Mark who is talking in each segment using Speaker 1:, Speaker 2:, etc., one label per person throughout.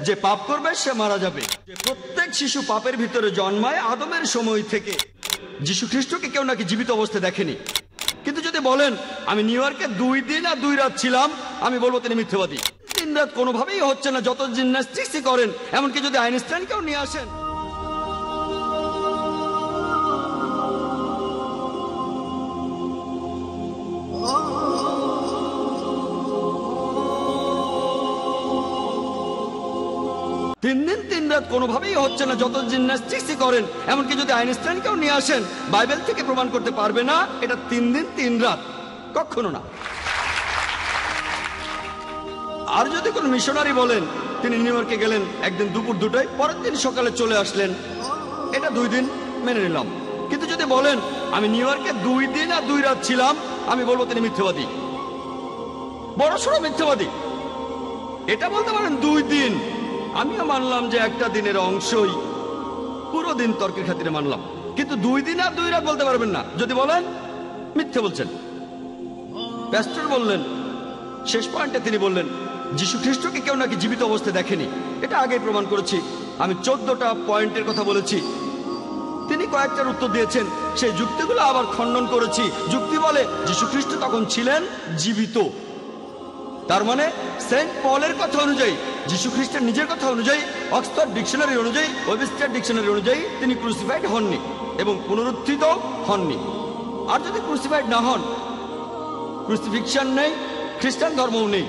Speaker 1: যে পাপ করবে সে মারা যাবে। যে প্রত্যেক শিশু পাপের ভিতরে জন্মায় আদমের সময় থেকে। যীশু খ্রিস্টকে কেউ নাকি জীবিত অবস্থায় দেখেনি। কিন্তু যদি বলেন আমি নিউ ইয়র্কে 2 দিন আর 2 রাত ছিলাম, আমি বলবো তিনি মিথ্যাবাদী। 3 রাত কোনোভাবেই হচ্ছে না, যত জিমন্যাস্টিক্সই করেন। এমনকি যদি আইনস্টাইনকেও নিয়ে আসেন, তিন দিন 3 রাত কোনোভাবেই হচ্ছে না, যত জিমন্যাস্টিক্সই করেন। এমনকি যদি আইনস্টাইনকেও নিয়ে আসেন, বাইবেল থেকে প্রমাণ করতে পারবে না এটা 3 দিন 3 রাত, কখনো না। আর যদি কোনো মিশনারি বলেন তিনি নিউ ইয়র্কে গেলেন একদিন দুপুর 2টায়, পরের দিন সকালে চলে আসলেন, এটা 2 দিন মেনে নিলাম। কিন্তু যদি বলেন আমি নিউ ইয়র্কে 2 দিন আর 2 রাত ছিলাম, আমি বলবো তিনি মিথ্যাবাদী, বড়সড় মিথ্যাবাদী। এটা বলতে পারেন 2 দিন, আমিও মানলাম যে একটা দিনের অংশই, পুরো দিন তর্কের খাতিরে মানলাম। কিন্তু 2 দিন আর 2 রাত বলতে পারবেন না। যদি বলেন মিথ্যে বলছেন। প্যাস্টর বললেন, শেষ পয়েন্টে তিনি বললেন যীশু খ্রিস্টকে কেউ নাকি জীবিত অবস্থায় দেখেনি। এটা আগেই প্রমাণ করেছি, আমি 14টা পয়েন্টের কথা বলেছি। তিনি কয়েকটার উত্তর দিয়েছেন, সেই যুক্তিগুলো আবার খণ্ডন করেছি। যুক্তি বলে যীশু খ্রিস্ট তখন ছিলেন জীবিত। তার মানে সেন্ট পলের কথা অনুযায়ী, যীশু খ্রিস্টের নিজের কথা অনুযায়ী, অক্সফোর্ড ডিকশনারি অনুযায়ী, ওয়েবস্টার ডিকশনারি অনুযায়ী তিনি ক্রুসিফাইড হননি এবং পুনরুত্থিত হননি। আর যদি ক্রুসিফাইড না হন, ক্রুসিফিকশন নেই, খ্রিস্টান ধর্মও নেই।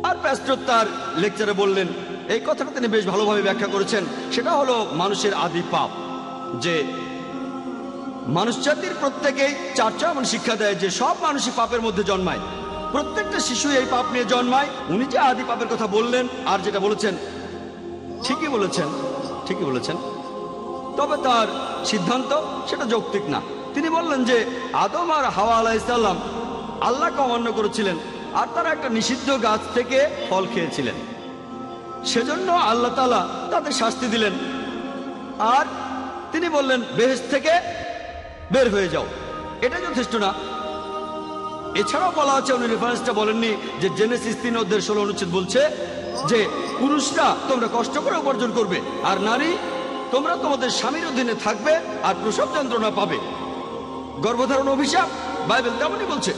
Speaker 1: আর প্যাস্টর তার লেকচারে বললেন, এই কথাটা তিনি বেশ ভালোভাবে ব্যাখ্যা করেছেন। সেটা হলো মানুষের আদি পাপ, যে মানুষ জাতির প্রত্যেকেই চার্চা এমন শিক্ষা দেয় যে সব মানুষই পাপের মধ্যে জন্মায়, প্রত্যেকটা শিশু এই পাপ নিয়ে জন্মায়। উনি যে আদি পাপের কথা বললেন আর যেটা বলেছেন, ঠিকই বলেছেন, ঠিকই বলেছেন, তবে তার সিদ্ধান্ত সেটা যৌক্তিক না। তিনি বললেন যে আদম আর হাওয়া আলাইহিসসালাম আল্লাহকে অমান্য করেছিলেন আর তারা একটা নিষিদ্ধ গাছ থেকে ফল খেয়েছিলেন, সেজন্য আল্লাহ তাআলা তাদের শাস্তি দিলেন। আর তিনি বললেন বেহেশত থেকে বের হয়ে যাও। এটা যথেষ্ট না। এছাড়াও বলা আছে, উনি রেফারেন্সটা বলেননি, যে জেনেসিস 3:16 অনুচ্ছেদ বলছে যে পুরুষরা তোমরা কষ্ট করে উপার্জন করবে, আর নারী তোমরা তোমাদের স্বামীর অধীনে থাকবে আর প্রসব যন্ত্রণা পাবে। গর্ভধারণ অভিশাপ, বাইবেল তেমনই বলছে।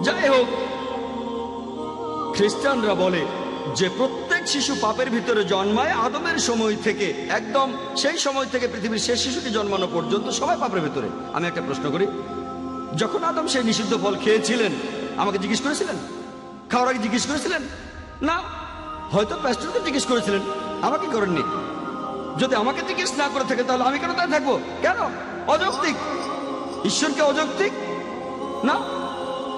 Speaker 1: যাই হোক, খ্রিস্টানরা বলে যে প্রত্যেক শিশু পাপের ভিতরে জন্মায় আদমের সময় থেকে, একদম সেই সময় থেকে পৃথিবীর শেষ শিশুটি জন্মানো পর্যন্ত সবাই পাপের ভিতরে। আমি একটা প্রশ্ন করি, যখন আদম সেই নিষিদ্ধ ফল খেয়েছিলেন, আমাকে জিজ্ঞেস করেছিলেন? খাওয়ার আগে জিজ্ঞেস করেছিলেন? না। হয়তো প্যাস্টরকে জিজ্ঞেস করেছিলেন, আমাকে করেননি। যদি আমাকে জিজ্ঞেস না করে থাকে তাহলে আমি কেন তাই থাকবো? কেন? অযৌক্তিক। ঈশ্বরকে অযৌক্তিক না।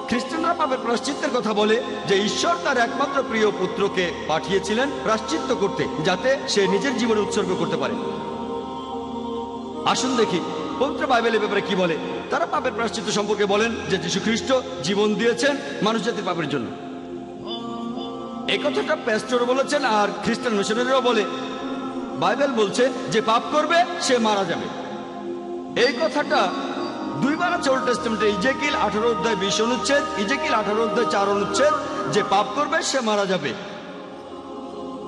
Speaker 1: খ্রিস্টানরা পাপের প্রায়শ্চিত্তের কথা বলে যে ঈশ্বর তার একমাত্র প্রিয় পুত্রকে পাঠিয়েছিলেন প্রায়শ্চিত্ত করতে, যাতে সে নিজের জীবনে উৎসর্গ করতে পারে। আসুন দেখি পবিত্র বাইবেলের ব্যাপারে কি বলে। তারা পাপের প্রায়শ্চিত্ত সম্পর্কে বলেন যে যীশু খ্রিস্ট জীবন দিয়েছেন মানুষ জাতির পাপের জন্য। এই কথাটা প্যাস্টর বলেছেন আর খ্রিস্টান মিশনারিরাও বলে। বাইবেল বলছে যে পাপ করবে সে মারা যাবে। এই কথাটা 2 বার আছে ওল্ড টেস্টামেন্টে, ইজেকিল 18:20 অনুচ্ছেদ, ইজেকিল 18:4 অনুচ্ছেদ, যে পাপ করবে সে মারা যাবে।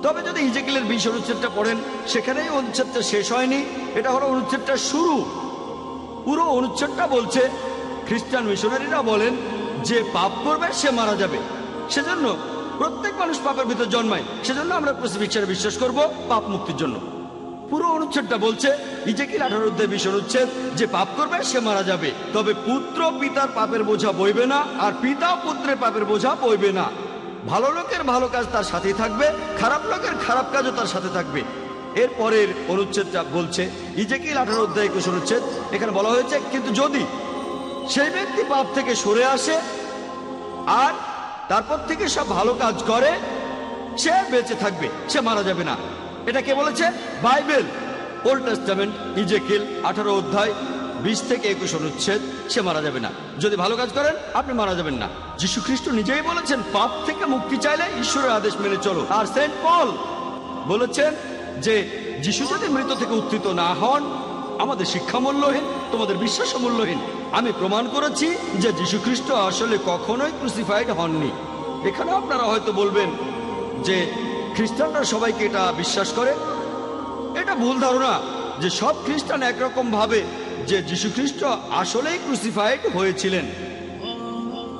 Speaker 1: তবে যদি ইজেকিলের 20 অনুচ্ছেদটা পড়েন, সেখানেই অনুচ্ছেদটা শেষ হয়নি, এটা হলো অনুচ্ছেদটা শুরু। পুরো অনুচ্ছেদটা বলছে, খ্রিস্টান মিশনারিরা বলেন যে পাপ করবে সে মারা যাবে। সেজন্য প্রত্যেক মানুষ পাপের ভিতর জন্মায়, সেজন্য আমরা ক্রুসিফিকশনে বিশ্বাস করব পাপ মুক্তির জন্য। পুরো অনুচ্ছেদটা বলছে, ইজেকিল 18:20 অনুচ্ছেদ, যে পাপ করবে সে মারা যাবে। তবে পুত্র পিতার পাপের বোঝা বইবে না, আর পিতা পুত্রের পাপের বোঝা বইবে না। ভালো লোকের ভালো কাজ তার সাথেই থাকবে, খারাপ লোকের খারাপ কাজও তার সাথে থাকবে। এর পরের অনুচ্ছেদটা বলছে, ইজেকিল 18:21 অনুচ্ছেদ, এখানে বলা হয়েছে কিন্তু যদি সেই ব্যক্তি পাপ থেকে সরে আসে আর তারপর থেকে সব ভালো কাজ করে, সে বেঁচে থাকবে, সে মারা যাবে না। এটা কে বলেছে? বাইবেল, ওল্ড টেস্টামেন্ট, ইজেকিল 18:20-21 অনুচ্ছেদ, সে মারা যাবে না। যদি ভালো কাজ করেন আপনি মারা যাবেন না। যীশু খ্রিস্ট নিজেই বলেছেন পাপ থেকে মুক্তি চাইলে ঈশ্বরের আদেশ মেনে চলো। আর সেন্ট পল বলেছেন যে যীশু যদি মৃত থেকে উত্থিত না হন, আমাদের শিক্ষা মূল্যহীন, তোমাদের বিশ্বাস মূল্যহীন। আমি প্রমাণ করেছি যে যীশু খ্রিস্ট আসলে কখনোই ক্রুসিফাইড হননি। এখানে আপনারা হয়তো বলবেন যে খ্রিস্টানরা সবাইকে এটা বিশ্বাস করে। এটা ভুল ধারণা যে সব খ্রিস্টান একরকম ভাবে যে যীশু খ্রিস্ট আসলেই ক্রুসিফাইড হয়েছিলেন।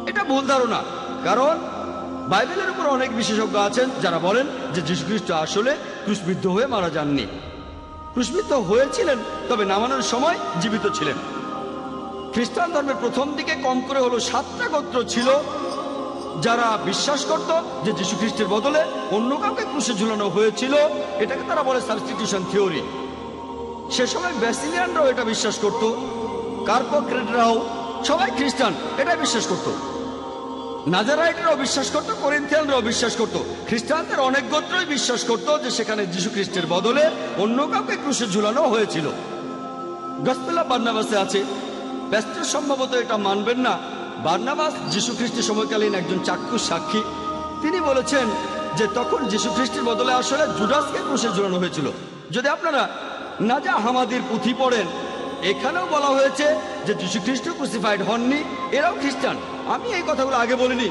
Speaker 1: এটা ভুল ধারণা, কারণ বাইবেলের উপর অনেক বিশেষজ্ঞ আছেন যারা বলেন যে যীশু খ্রিস্ট আসলে ক্রুশবিদ্ধ হয়ে মারা যাননি। ক্রুশবিদ্ধ হয়েছিলেন, তবে নামানোর সময় জীবিত ছিলেন। খ্রিস্টান ধর্মের প্রথম দিকে কম করে হলো 7টা গোত্র ছিল যারা বিশ্বাস করত যে যীশু খ্রিস্টের বদলে অন্য কাউকে ক্রুশে ঝুলানো হয়েছিল। এটাকে তারা বলে সাবস্টিটিউশন থিওরি। সে সময় ব্যাসিলিয়ানরাও এটা বিশ্বাস করত, কার্পোক্রেটরাও, সবাই খ্রিস্টান এটা বিশ্বাস করত। নাজারাইটরাও বিশ্বাস করত, করিন্থিয়ানরাও বিশ্বাস করত। খ্রিস্টানদের অনেক গোত্রই বিশ্বাস করত যে সেখানে যীশু খ্রিস্টের বদলে অন্য কাউকে ক্রুশে ঝুলানো হয়েছিল। গসপেল অফ বার্নাবাসে আছে। প্যাস্টর সম্ভবত এটা মানবেন না, বার্নাবাস যীশু খ্রিস্টের সময়কালীন একজন চাক্ষুষ সাক্ষী। তিনি বলেছেন যে তখন যীশু খ্রিস্টের বদলে আসলে জুডাসকে ক্রুশে ঝুলানো হয়েছিল। যদি আপনারা নাজা হামাদির পুঁথি পড়েন, এখানেও বলা হয়েছে যে যীশু খ্রিস্ট ক্রুসিফাইড হননি। এরাও খ্রিস্টান। আমি এই কথাগুলো আগে বলিনি,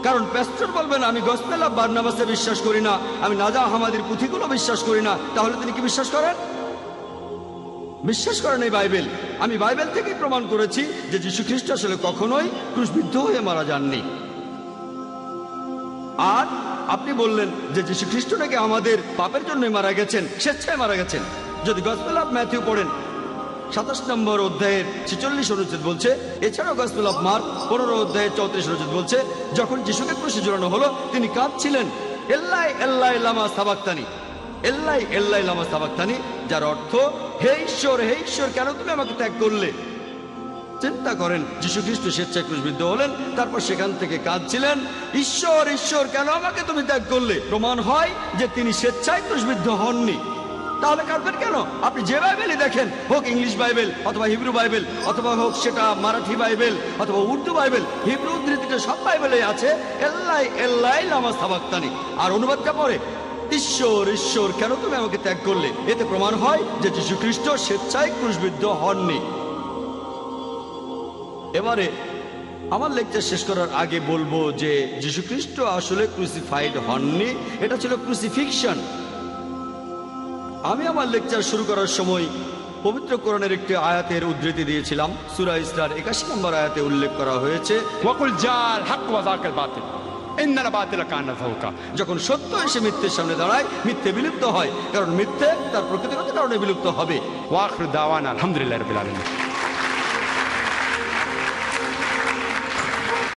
Speaker 1: কারণ প্যাস্টর বলবেন আমি গসপেল অফ বার্নাবাসে বিশ্বাস করি না, আমি নাজা হামাদির পুঁথিগুলো বিশ্বাস করি না। তাহলে তিনি কি বিশ্বাস করেন? বিশ্বাস করেন এই বাইবেল। আমি বাইবেল থেকেই প্রমাণ করেছি যে যীশু খ্রিস্ট আসলে কখনোই ক্রুশবিদ্ধ হয়ে মারা যাননি। আর আপনি বললেন যে যীশু খ্রিস্ট নাকি আমাদের পাপের জন্য মারা গেছেন, স্বেচ্ছায় মারা গেছেন। যদি গসপেল অফ ম্যাথিউ পড়েন 27 নম্বর অধ্যায়ের 46 অনুচ্ছেদ বলছে, এছাড়াও গসপেল অফ মার্ক 15 অধ্যায়ের 34 অনুচ্ছেদ বলছে, যখন যীশুকে ক্রুশে ঝুলানো হলো তিনি কাঁদছিলেন, এল্লাই এল্লাই লামা সাবাক্তানি, এল্লাই এল্লাই লামা সাবাক্তানি, যার অর্থ হে ঈশ্বর কেন তুমি আমাকে ত্যাগ করলে। চিন্তা করেন, যীশু খ্রিস্ট স্বেচ্ছায় ক্রুশবিদ্ধ হলেন, তারপর সেখান থেকে কাঁদছিলেন, ঈশ্বর ঈশ্বর কেন আমাকে তুমি ত্যাগ করলে। প্রমাণ হয় যে তিনি স্বেচ্ছায় ক্রুশবিদ্ধ হননি। তাহলে কাঁদবেন কেন? আপনি যে বাইবেলই দেখেন, হোক ইংলিশ বাইবেল অথবা হিব্রু বাইবেল, অথবা হোক সেটা মারাঠি বাইবেল অথবা উর্দু বাইবেল, হিব্রু উদ্ধৃতিতে সব বাইবেলে আছে এল্লাই এল্লাই লামা সাবাক্তানি। আর অনুবাদটা পরে ঈশ্বর ঈশ্বর কেন তুমি আমাকে ত্যাগ করলে। এতে প্রমাণ হয় যে যীশু খ্রিস্ট স্বেচ্ছায় ক্রুশবিদ্ধ হননি। এবারে আমার লেকচার শেষ করার আগে বলবো যে যীশু খ্রিস্ট আসলে ক্রুসিফাইড হননি, এটা ছিল ক্রুসিফিকশন। আমি আমার লেকচার শুরু করার সময় পবিত্র কোরআনের একটি আয়াতের উদ্ধৃতি দিয়েছিলাম। সূরা ইসরার 81 নম্বর আয়াতে উল্লেখ করা হয়েছে, ওয়াকুল জাল হক ওয়া যাকাল বাতিল ইন্নাল বাতিলা কানা যাহুকা। যখন সত্য এসে মিথ্যের সামনে দাঁড়ায়, মিথ্যে বিলুপ্ত হয়, কারণ মিথ্যে তার প্রকৃতিগত কারণে বিলুপ্ত হবে। ওয়া আখিরু দাওয়ানা আলহামদুলিল্লাহি রাব্বিল আলামিন।